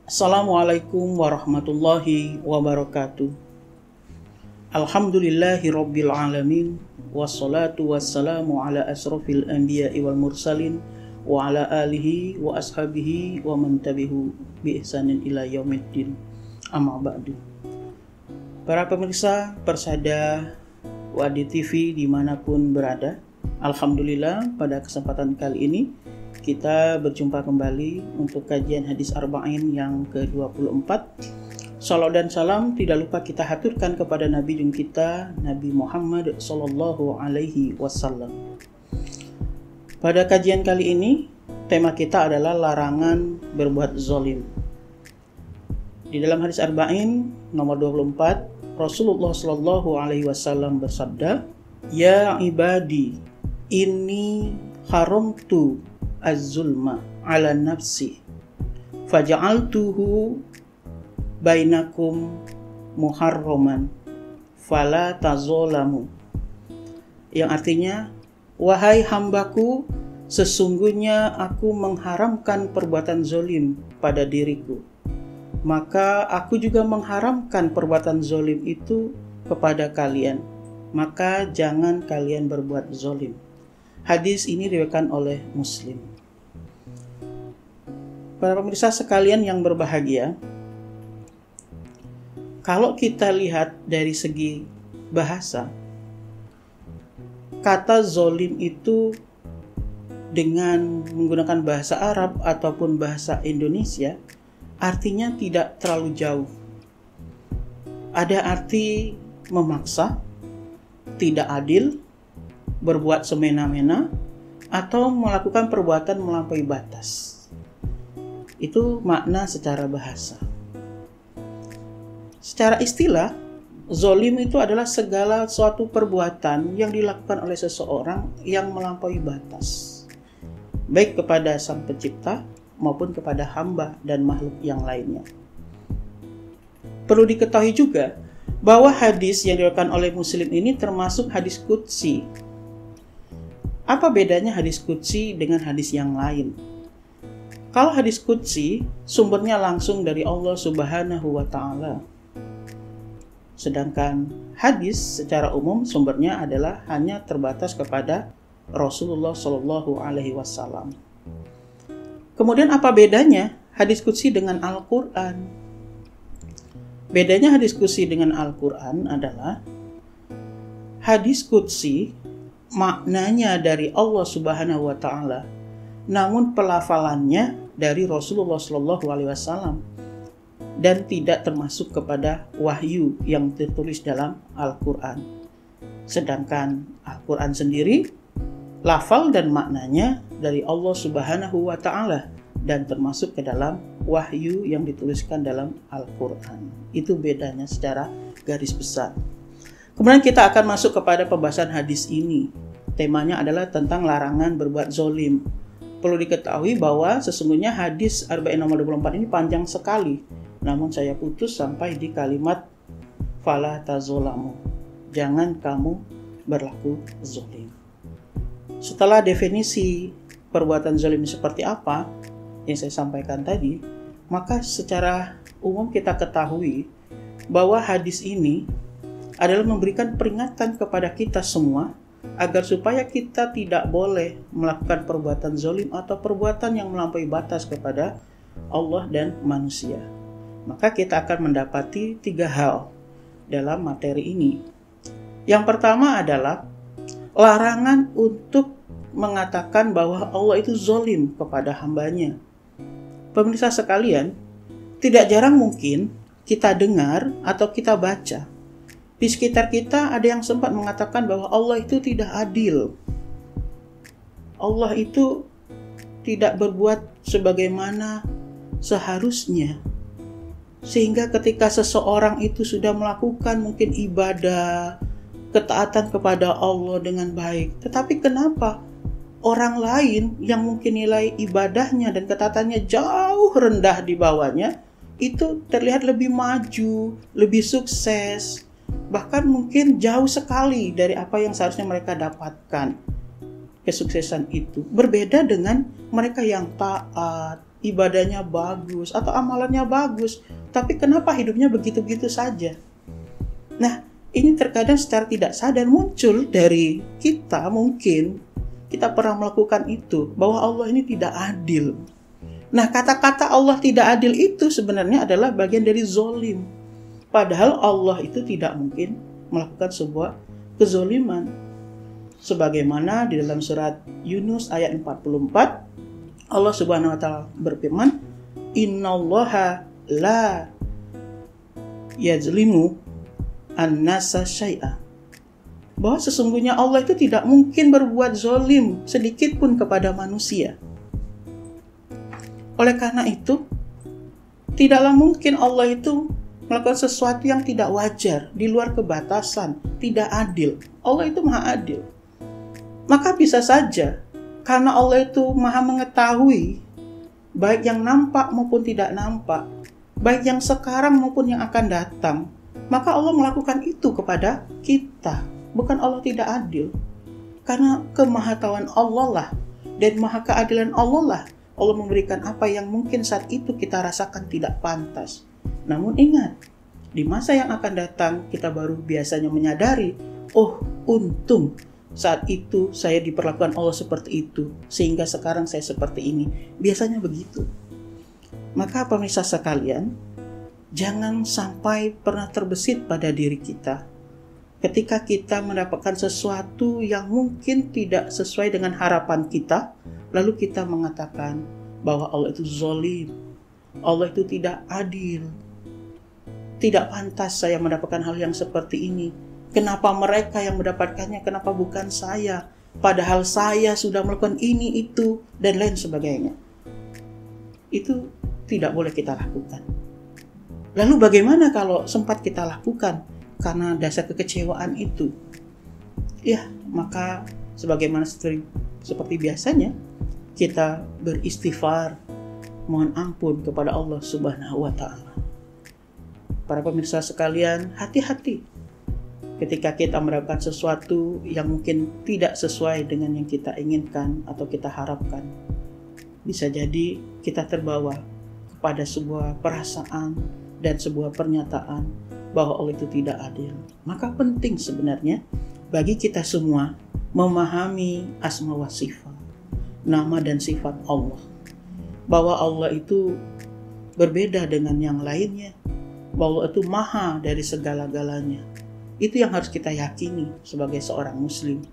Assalamualaikum warahmatullahi wabarakatuh. Alhamdulillahi rabbil alamin. Wassalatu wassalamu ala asrafil anbiya'i wal mursalin wa ala alihi wa ashabihi wa man tabi'u bi ihsanin ila yaumiddin. Amma ba'du. Para pemirsa Persada Wadi TV dimanapun berada, alhamdulillah pada kesempatan kali ini kita berjumpa kembali untuk kajian hadis arba'in yang ke-24. Salawat dan salam tidak lupa kita haturkan kepada Nabi junjungan kita, Nabi Muhammad sallallahu alaihi wasallam. Pada kajian kali ini, tema kita adalah larangan berbuat zalim. Di dalam hadis arba'in nomor 24, Rasulullah sallallahu alaihi wasallam bersabda, "Ya ibadi, inni haramtu az-zulma ala nafsi faja'altuhu bainakum muharraman fala tazolamu." Yang artinya, wahai hambaku, sesungguhnya aku mengharamkan perbuatan zalim pada diriku, maka aku juga mengharamkan perbuatan zalim itu kepada kalian, maka jangan kalian berbuat zalim. Hadis ini diriwayatkan oleh Muslim. Para pemirsa sekalian yang berbahagia, kalau kita lihat dari segi bahasa, kata zalim itu dengan menggunakan bahasa Arab ataupun bahasa Indonesia artinya tidak terlalu jauh. Ada arti memaksa, tidak adil, berbuat semena-mena, atau melakukan perbuatan melampaui batas. Itu makna secara bahasa. Secara istilah, zalim itu adalah segala suatu perbuatan yang dilakukan oleh seseorang yang melampaui batas, baik kepada Sang Pencipta maupun kepada hamba dan makhluk yang lainnya. Perlu diketahui juga bahwa hadis yang diriwayatkan oleh Muslim ini termasuk hadis qudsi. Apa bedanya hadis qudsi dengan hadis yang lain? Kalau hadis qudsi, sumbernya langsung dari Allah Subhanahu wa Ta'ala. Sedangkan hadis secara umum sumbernya adalah hanya terbatas kepada Rasulullah Shallallahu Alaihi Wasallam. Kemudian apa bedanya hadis qudsi dengan Al-Quran? Bedanya hadis qudsi dengan Al-Quran adalah hadis qudsi maknanya dari Allah Subhanahu wa Ta'ala, namun pelafalannya dari Rasulullah Shallallahu Alaihi Wasallam dan tidak termasuk kepada wahyu yang tertulis dalam Al-Quran. Sedangkan Al-Quran sendiri, lafal dan maknanya dari Allah Subhanahu wa Ta'ala dan termasuk ke dalam wahyu yang dituliskan dalam Al-Quran. Itu bedanya secara garis besar. Kemudian kita akan masuk kepada pembahasan hadis ini. Temanya adalah tentang larangan berbuat zalim. Perlu diketahui bahwa sesungguhnya hadis arba'in nomor 24 ini panjang sekali. Namun saya putus sampai di kalimat fala tazolamu. Jangan kamu berlaku zalim. Setelah definisi perbuatan zalim seperti apa yang saya sampaikan tadi, maka secara umum kita ketahui bahwa hadis ini adalah memberikan peringatan kepada kita semua agar supaya kita tidak boleh melakukan perbuatan zalim atau perbuatan yang melampaui batas kepada Allah dan manusia. Maka kita akan mendapati 3 hal dalam materi ini. Yang pertama adalah larangan untuk mengatakan bahwa Allah itu zalim kepada hambanya. Pemirsa sekalian, tidak jarang mungkin kita dengar atau kita baca di sekitar kita ada yang sempat mengatakan bahwa Allah itu tidak adil. Allah itu tidak berbuat sebagaimana seharusnya. Sehingga ketika seseorang itu sudah melakukan mungkin ibadah, ketaatan kepada Allah dengan baik, tetapi kenapa orang lain yang mungkin nilai ibadahnya dan ketaatannya jauh rendah di bawahnya, itu terlihat lebih maju, lebih sukses, bahkan mungkin jauh sekali dari apa yang seharusnya mereka dapatkan. Kesuksesan itu berbeda dengan mereka yang taat, ibadahnya bagus atau amalannya bagus, tapi kenapa hidupnya begitu-begitu saja? Nah, ini terkadang secara tidak sadar muncul dari kita, mungkin kita pernah melakukan itu, bahwa Allah ini tidak adil. Nah, kata-kata Allah tidak adil itu sebenarnya adalah bagian dari zolim. Padahal Allah itu tidak mungkin melakukan sebuah kezoliman. Sebagaimana di dalam surat Yunus ayat 44, Allah Subhanahu wa taala berfirman, "Innallaha la yazlimu an-nasa syai'a." Bahwa sesungguhnya Allah itu tidak mungkin berbuat zolim sedikit pun kepada manusia. Oleh karena itu, tidaklah mungkin Allah itu melakukan sesuatu yang tidak wajar, di luar kebatasan, tidak adil. Allah itu maha adil. Maka bisa saja, karena Allah itu maha mengetahui, baik yang nampak maupun tidak nampak, baik yang sekarang maupun yang akan datang, maka Allah melakukan itu kepada kita. Bukan Allah tidak adil. Karena kemahatauan Allah lah, dan maha keadilan Allah lah, Allah memberikan apa yang mungkin saat itu kita rasakan tidak pantas. Namun ingat, di masa yang akan datang kita baru biasanya menyadari, oh untung saat itu saya diperlakukan Allah seperti itu, sehingga sekarang saya seperti ini. Biasanya begitu. Maka pemirsa sekalian, jangan sampai pernah terbesit pada diri kita ketika kita mendapatkan sesuatu yang mungkin tidak sesuai dengan harapan kita, lalu kita mengatakan bahwa Allah itu zalim, Allah itu tidak adil, tidak pantas saya mendapatkan hal yang seperti ini. Kenapa mereka yang mendapatkannya, kenapa bukan saya? Padahal saya sudah melakukan ini, itu, dan lain sebagainya. Itu tidak boleh kita lakukan. Lalu bagaimana kalau sempat kita lakukan karena dasar kekecewaan itu? Ya, maka sebagaimana seperti biasanya, kita beristighfar, mohon ampun kepada Allah Subhanahu wa taala. Para pemirsa sekalian, hati-hati ketika kita mendapatkan sesuatu yang mungkin tidak sesuai dengan yang kita inginkan atau kita harapkan. Bisa jadi kita terbawa kepada sebuah perasaan dan sebuah pernyataan bahwa Allah itu tidak adil. Maka penting sebenarnya bagi kita semua memahami asma wa sifat, nama dan sifat Allah. Bahwa Allah itu berbeda dengan yang lainnya, bahwa Allah itu maha dari segala-galanya. Itu yang harus kita yakini sebagai seorang muslim.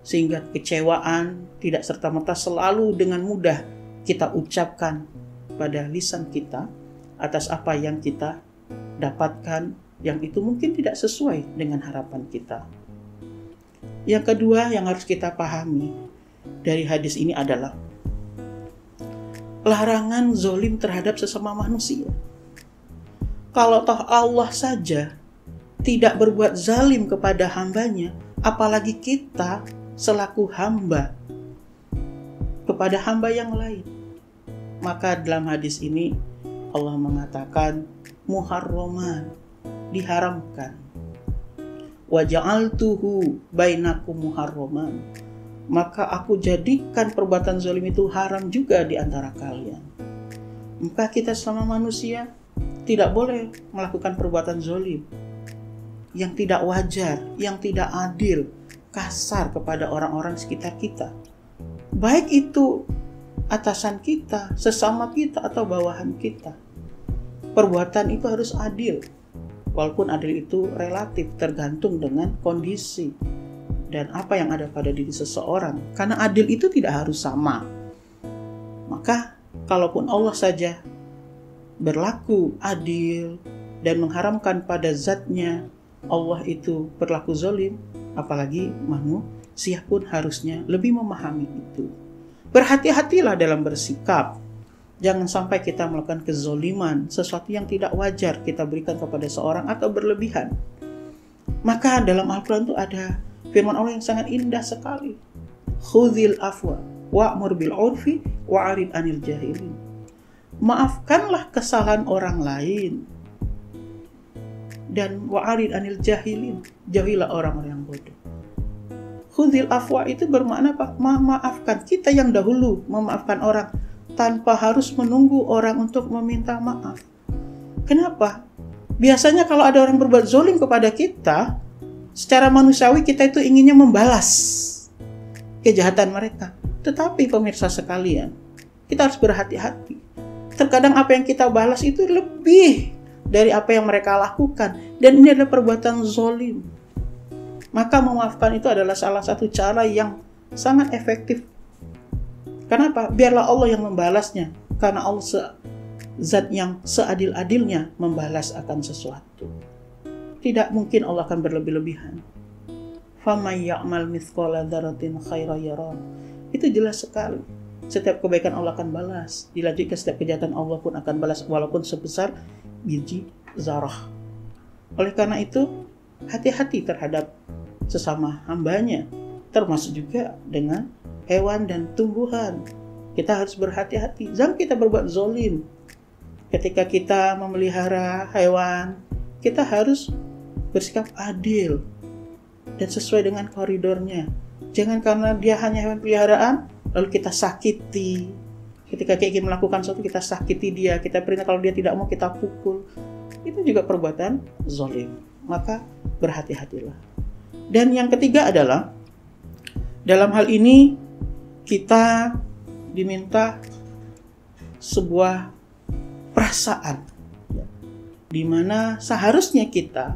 Sehingga kecewaan tidak serta-merta selalu dengan mudah kita ucapkan pada lisan kita atas apa yang kita dapatkan yang itu mungkin tidak sesuai dengan harapan kita. Yang kedua yang harus kita pahami dari hadis ini adalah larangan zolim terhadap sesama manusia. Kalau toh Allah saja tidak berbuat zalim kepada hambanya, apalagi kita selaku hamba kepada hamba yang lain. Maka dalam hadis ini Allah mengatakan muharraman, diharamkan. Wa ja'altuhu bainakum muharraman, maka aku jadikan perbuatan zalim itu haram juga di antara kalian. Maka kita selama manusia tidak boleh melakukan perbuatan zalim yang tidak wajar, yang tidak adil, kasar kepada orang-orang sekitar kita. Baik itu atasan kita, sesama kita, atau bawahan kita. Perbuatan itu harus adil. Walaupun adil itu relatif, tergantung dengan kondisi dan apa yang ada pada diri seseorang. Karena adil itu tidak harus sama. Maka, kalaupun Allah saja berlaku adil dan mengharamkan pada zatnya, Allah itu berlaku zalim, apalagi manusia pun harusnya lebih memahami itu. Berhati-hatilah dalam bersikap. Jangan sampai kita melakukan kezoliman, sesuatu yang tidak wajar kita berikan kepada seorang atau berlebihan. Maka dalam Al-Quran itu ada firman Allah yang sangat indah sekali. Khudhil afwa wa'mur bil 'urfi wa'rid 'anil jahilin. Maafkanlah kesalahan orang lain dan wa'arid anil jahilin, jauhilah orang-orang yang bodoh. Khudhil afwa itu bermakna apa? Memaafkan. Kita yang dahulu memaafkan orang. tanpa harus menunggu orang untuk meminta maaf. Kenapa? Biasanya kalau ada orang berbuat zolim kepada kita, secara manusiawi kita itu inginnya membalas kejahatan mereka. Tetapi pemirsa sekalian, kita harus berhati-hati. Terkadang apa yang kita balas itu lebih dari apa yang mereka lakukan. Dan ini adalah perbuatan zolim. Maka memaafkan itu adalah salah satu cara yang sangat efektif. Kenapa? Biarlah Allah yang membalasnya. Karena Allah zat yang seadil-adilnya membalas akan sesuatu. Tidak mungkin Allah akan berlebih-lebihan. فَمَنْ يَعْمَلْ مِثْقَالَ ذَرَّةٍ خَيْرًا يَرَهُ. Itu jelas sekali. Setiap kebaikan Allah akan balas. Dilanjutkan setiap kejahatan Allah pun akan balas walaupun sebesar biji zarah. Oleh karena itu, hati-hati terhadap sesama hambanya. Termasuk juga dengan hewan dan tumbuhan. Kita harus berhati-hati. Jangan kita berbuat zolim. Ketika kita memelihara hewan, kita harus bersikap adil dan sesuai dengan koridornya. Jangan karena dia hanya hewan peliharaan, lalu kita sakiti. Ketika kita ingin melakukan sesuatu, kita sakiti dia. Kita perintah, kalau dia tidak mau, kita pukul. Itu juga perbuatan zolim. Maka berhati-hatilah. Dan yang ketiga adalah, dalam hal ini kita diminta sebuah perasaan, di mana seharusnya kita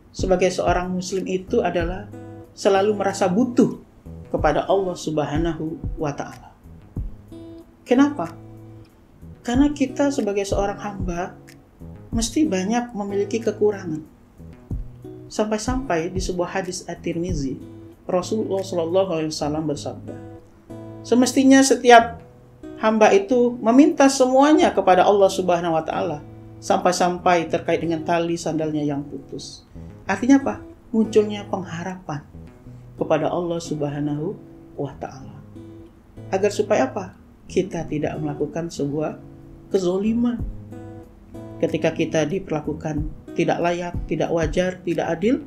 sebagai seorang muslim itu adalah selalu merasa butuh kepada Allah Subhanahu wa Ta'ala. Kenapa? Karena kita sebagai seorang hamba mesti banyak memiliki kekurangan. Sampai-sampai di sebuah hadis At-Tirmizi, Rasulullah SAW bersabda, semestinya setiap hamba itu meminta semuanya kepada Allah Subhanahu wa Ta'ala, sampai-sampai terkait dengan tali sandalnya yang putus. Artinya apa? Munculnya pengharapan kepada Allah Subhanahu wa Ta'ala. Agar supaya apa? Kita tidak melakukan sebuah kezoliman. Ketika kita diperlakukan tidak layak, tidak wajar, tidak adil,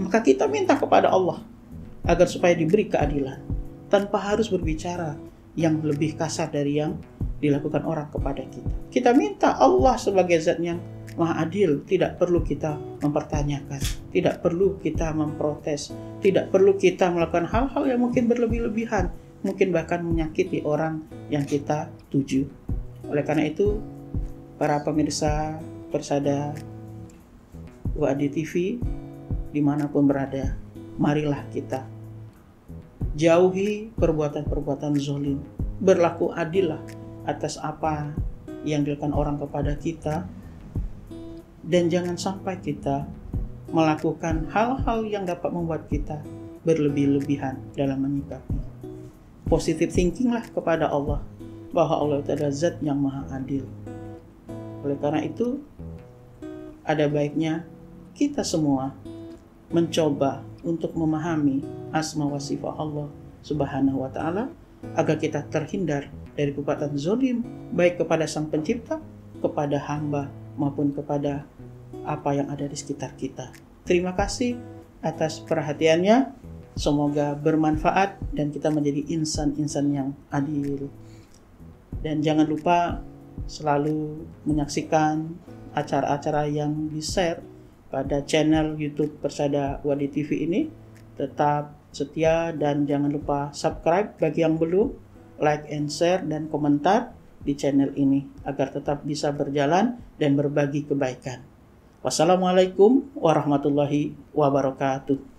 maka kita minta kepada Allah agar supaya diberi keadilan, tanpa harus berbicara yang lebih kasar dari yang dilakukan orang kepada kita. Kita minta Allah sebagai zat yang maha adil, tidak perlu kita mempertanyakan, tidak perlu kita memprotes, tidak perlu kita melakukan hal-hal yang mungkin berlebih-lebihan, mungkin bahkan menyakiti orang yang kita tuju. Oleh karena itu, para pemirsa Persada WAD TV dimanapun berada, marilah kita jauhi perbuatan-perbuatan zolim, berlaku adillah atas apa yang dilakukan orang kepada kita, dan jangan sampai kita melakukan hal-hal yang dapat membuat kita berlebih-lebihan dalam menyikapi. Positive thinking lah kepada Allah, bahwa Allah itu adalah zat yang maha adil. Oleh karena itu, ada baiknya kita semua mencoba untuk memahami asma wa sifat Allah Subhanahu wa Ta'ala, agar kita terhindar dari perbuatan zolim, baik kepada Sang Pencipta, kepada hamba, maupun kepada apa yang ada di sekitar kita. Terima kasih atas perhatiannya. Semoga bermanfaat dan kita menjadi insan-insan yang adil. Dan jangan lupa selalu menyaksikan acara-acara yang di-share pada channel YouTube Persada WAD TV ini. Tetap setia dan jangan lupa subscribe bagi yang belum, like and share dan komentar di channel ini agar tetap bisa berjalan dan berbagi kebaikan. Wassalamualaikum warahmatullahi wabarakatuh.